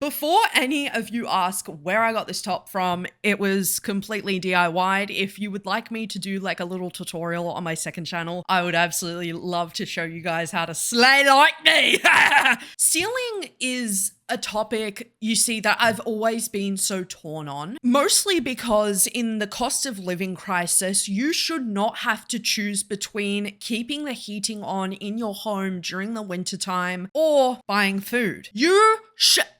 Before any of you ask where I got this top from, it was completely DIY'd. If you would like me to do like a little tutorial on my second channel, I would absolutely love to show you guys how to slay like me. Stealing is a topic, you see, that I've always been so torn on, mostly because in the cost of living crisis, you should not have to choose between keeping the heating on in your home during the wintertime or buying food.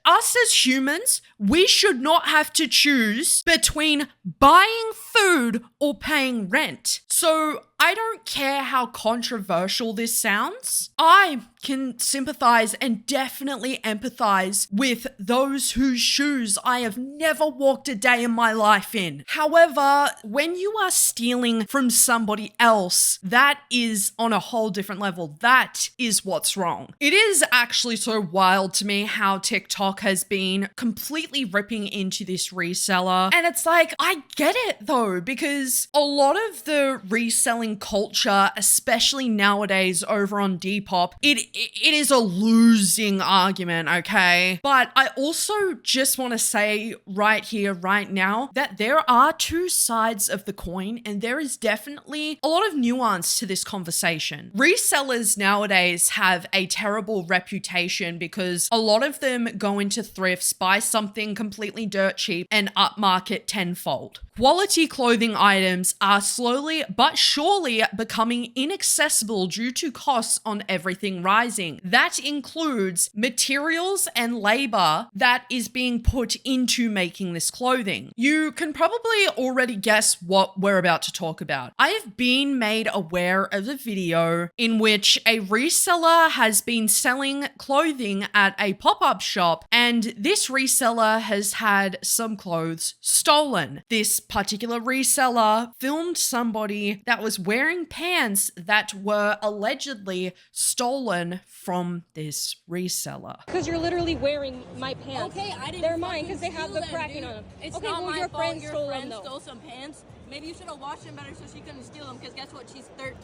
Us as humans, we should not have to choose between buying food or paying rent. So I don't care how controversial this sounds. I can sympathize and definitely empathize with those whose shoes I have never walked a day in my life in. However, when you are stealing from somebody else, that is on a whole different level. That is what's wrong. It is actually so wild to me how TikTok has been completely ripping into this reseller. And it's like, I get it though, because a lot of the reselling culture, especially nowadays over on Depop, it is a losing argument, okay? But I also just want to say right here, right now, that there are two sides of the coin, and there is definitely a lot of nuance to this conversation. Resellers nowadays have a terrible reputation because a lot of them go into thrifts, buy something completely dirt cheap, and upmarket tenfold. Quality clothing items are slowly but surely becoming inaccessible due to costs on everything rising. That includes materials and labor that is being put into making this clothing. You can probably already guess what we're about to talk about. I have been made aware of a video in which a reseller has been selling clothing at a pop-up shop, and this reseller has had some clothes stolen. This particular reseller filmed somebody that was wearing pants that were allegedly stolen from this reseller. Because you're literally wearing my pants. Okay, I didn't. They're mine because they have the cracking on them. It's okay, not well, my your fault. friend Your stole friend them, stole some pants. Maybe you should have washed them better so she couldn't steal them, because guess what? She's 13.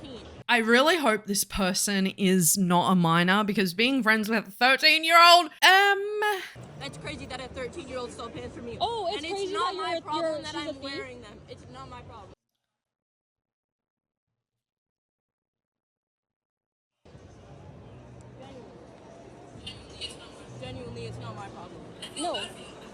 I really hope this person is not a minor, because being friends with a 13-year-old, That's crazy that a 13-year-old stole pants from me. Oh, it's and crazy it's not that my problem that she's a I'm thief? wearing them. It's not my problem. Genuinely, it's not my problem. No.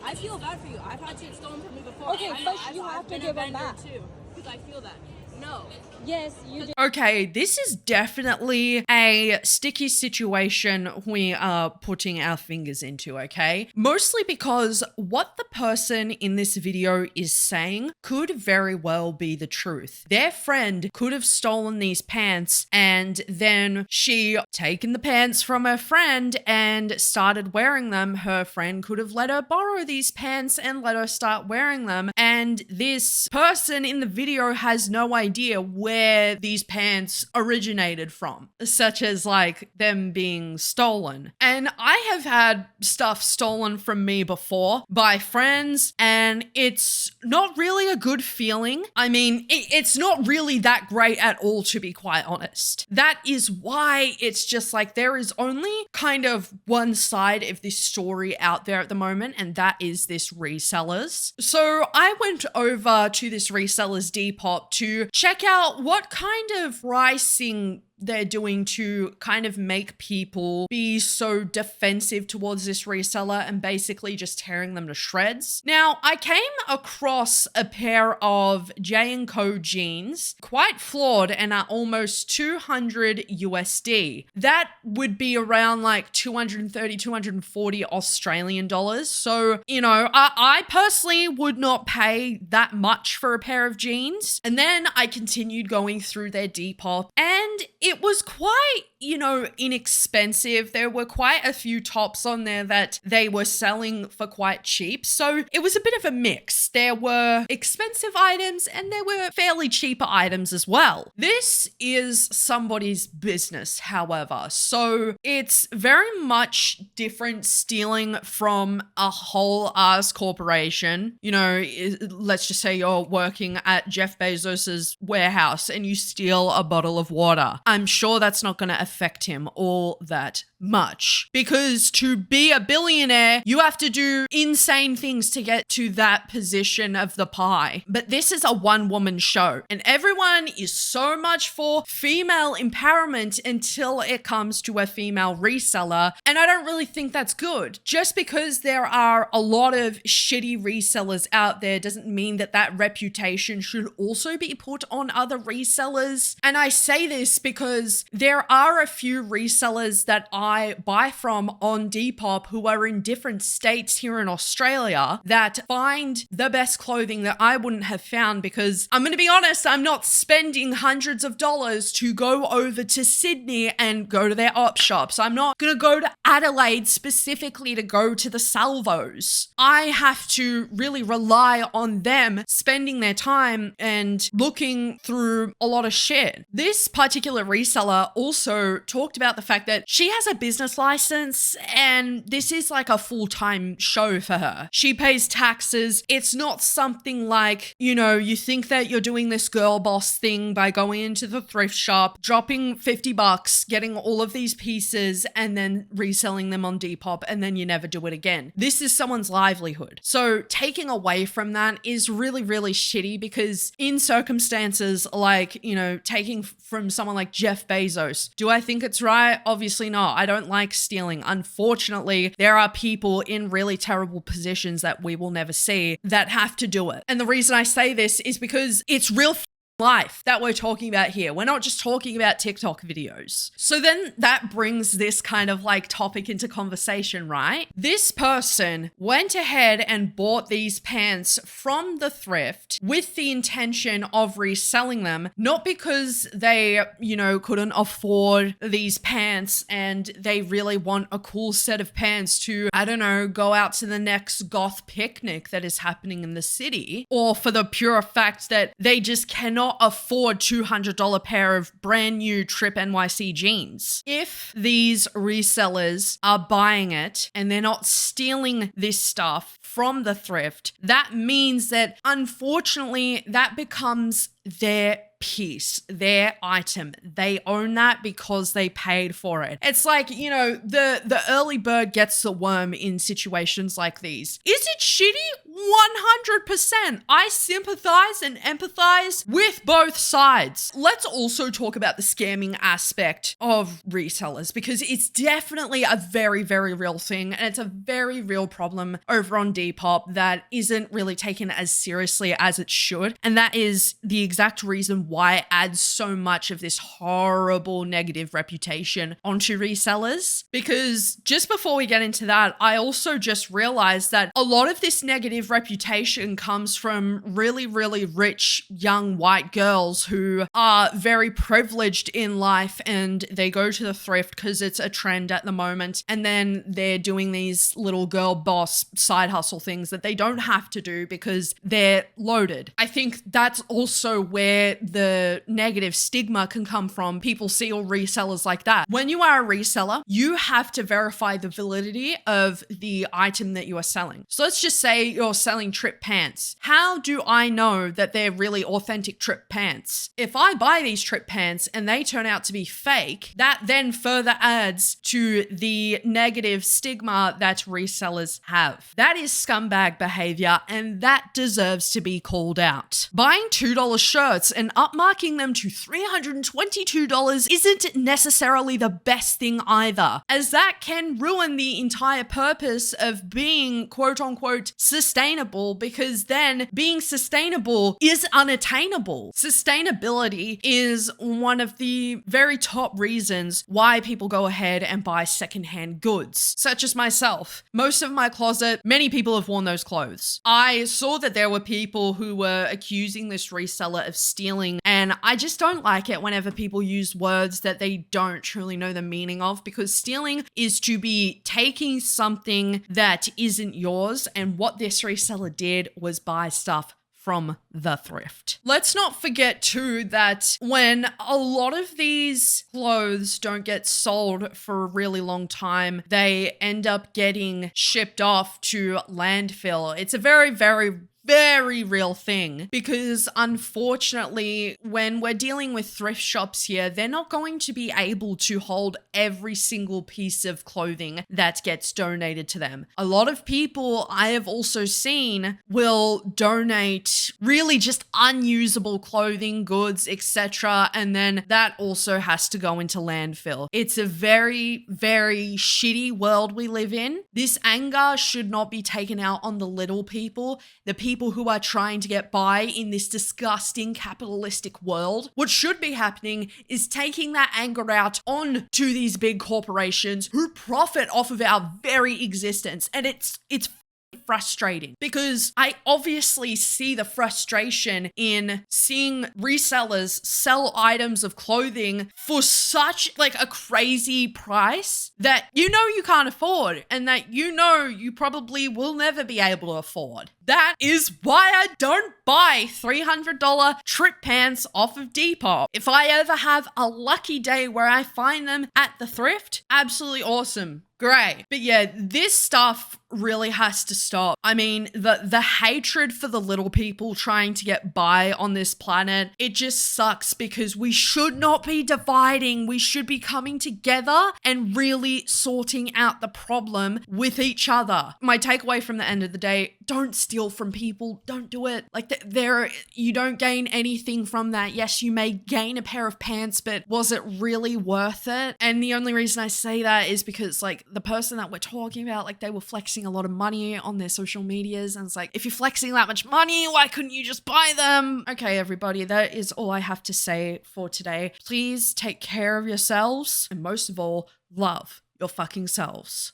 I feel bad for you. I've had shit stolen from me before. Okay, but you have to give them back. Too, because I feel that. No. Yes, you did. okay, this is definitely a sticky situation we are putting our fingers into, okay? Mostly because what the person in this video is saying could very well be the truth. Their friend could have stolen these pants, and then she taken the pants from her friend and started wearing them. Her friend could have let her borrow these pants and let her start wearing them. And this person in the video has no idea where these pants originated from, such as like them being stolen. And I have had stuff stolen from me before by friends, and it's not really a good feeling. I mean, it's not really that great at all, to be quite honest. That is why it's just like there is only kind of one side of this story out there at the moment, and that is this resellers. So I went over to this reseller's Depop to check out what kind of pricing they're doing to kind of make people be so defensive towards this reseller and basically just tearing them to shreds. Now, I came across a pair of J&Co jeans, quite flawed, and are almost 200 USD. That would be around like 230, 240 Australian dollars. So, you know, I personally would not pay that much for a pair of jeans. And then I continued going through their Depop, and it was quite, you know, inexpensive. There were quite a few tops on there that they were selling for quite cheap. So it was a bit of a mix. There were expensive items and there were fairly cheaper items as well. This is somebody's business, however. So it's very much different stealing from a whole ass corporation. You know, let's just say you're working at Jeff Bezos's warehouse and you steal a bottle of water. I'm sure that's not going to affect him all that much, because to be a billionaire, you have to do insane things to get to that position of the pie. But this is a one-woman show, and everyone is so much for female empowerment until it comes to a female reseller. And I don't really think that's good. Just because there are a lot of shitty resellers out there doesn't mean that that reputation should also be put on other resellers. And I say this because there are a few resellers that I buy from on Depop who are in different states here in Australia that find the best clothing that I wouldn't have found, because I'm going to be honest, I'm not spending hundreds of dollars to go over to Sydney and go to their op shops. I'm not going to go to Adelaide specifically to go to the Salvos. I have to really rely on them spending their time and looking through a lot of shit. This particular reseller also talked about the fact that she has a business license and this is like a full-time show for her. She pays taxes. It's not something like, you know, you think that you're doing this girl boss thing by going into the thrift shop, dropping $50, getting all of these pieces and then reselling them on Depop, and then you never do it again. This is someone's livelihood. So taking away from that is really, really shitty, because in circumstances like, you know, taking from someone like Jeff Bezos, do I think it's right? Obviously not. I don't like stealing. Unfortunately, there are people in really terrible positions that we will never see that have to do it. And the reason I say this is because it's real life that we're talking about here. We're not just talking about TikTok videos. So then that brings this kind of like topic into conversation, right? This person went ahead and bought these pants from the thrift with the intention of reselling them, not because they, you know, couldn't afford these pants and they really want a cool set of pants to, I don't know, go out to the next goth picnic that is happening in the city, or for the pure fact that they just cannot afford $200 pair of brand new Trip NYC jeans. If these resellers are buying it and they're not stealing this stuff from the thrift, that means that unfortunately that becomes their piece, their item. They own that because they paid for it. It's like, you know, the early bird gets the worm in situations like these. Is it shitty? 100%. I sympathize and empathize with both sides. Let's also talk about the scamming aspect of resellers, because it's definitely a very, very real thing, and it's a very real problem over on Depop that isn't really taken as seriously as it should. And that is the exact reason why it adds so much of this horrible negative reputation onto resellers. Because just before we get into that, I also just realized that a lot of this negative reputation comes from really, really rich young white girls who are very privileged in life, and they go to the thrift because it's a trend at the moment, and then they're doing these little girl boss side hustle things that they don't have to do because they're loaded. I think that's also where the negative stigma can come from. People see all resellers like that. When you are a reseller, you have to verify the validity of the item that you are selling. So let's just say you're selling Trip pants. How do I know that they're really authentic Trip pants? If I buy these Trip pants and they turn out to be fake, that then further adds to the negative stigma that resellers have. That is scumbag behavior, and that deserves to be called out. Buying $2 shirts and upmarking them to $322 isn't necessarily the best thing either, as that can ruin the entire purpose of being quote unquote sustainable, because then being sustainable is unattainable. Sustainability is one of the very top reasons why people go ahead and buy secondhand goods, such as myself. Most of my closet, many people have worn those clothes. I saw that there were people who were accusing this reseller of stealing, and I just don't like it whenever people use words that they don't truly know the meaning of, because stealing is to be taking something that isn't yours, and what this reseller did was buy stuff from the thrift. Let's not forget too that when a lot of these clothes don't get sold for a really long time, they end up getting shipped off to landfill. It's a very, very very real thing, because unfortunately, when we're dealing with thrift shops here, they're not going to be able to hold every single piece of clothing that gets donated to them. A lot of people I have also seen will donate really just unusable clothing, goods, etc., and then that also has to go into landfill. It's a very, very shitty world we live in. This anger should not be taken out on the little people, the people who are trying to get by in this disgusting capitalistic world. What should be happening is taking that anger out on to these big corporations who profit off of our very existence. And it's frustrating, because I obviously see the frustration in seeing resellers sell items of clothing for such like a crazy price that you can't afford, and that you probably will never be able to afford. That is why I don't buy $300 trip pants off of Depop. If I ever have a lucky day where I find them at the thrift, absolutely awesome. Great. But yeah, this stuff really has to stop. I mean, the hatred for the little people trying to get by on this planet, it just sucks, because we should not be dividing. We should be coming together and really sorting out the problem with each other. My takeaway from the end of the day, don't steal from people. Don't do it. Like you don't gain anything from that. Yes, you may gain a pair of pants, but was it really worth it? And the only reason I say that is because like the person that we're talking about, like they were flexing a lot of money on their social medias, and it's like, if you're flexing that much money, why couldn't you just buy them? Okay, everybody, that is all I have to say for today. Please take care of yourselves, and most of all, love your fucking selves.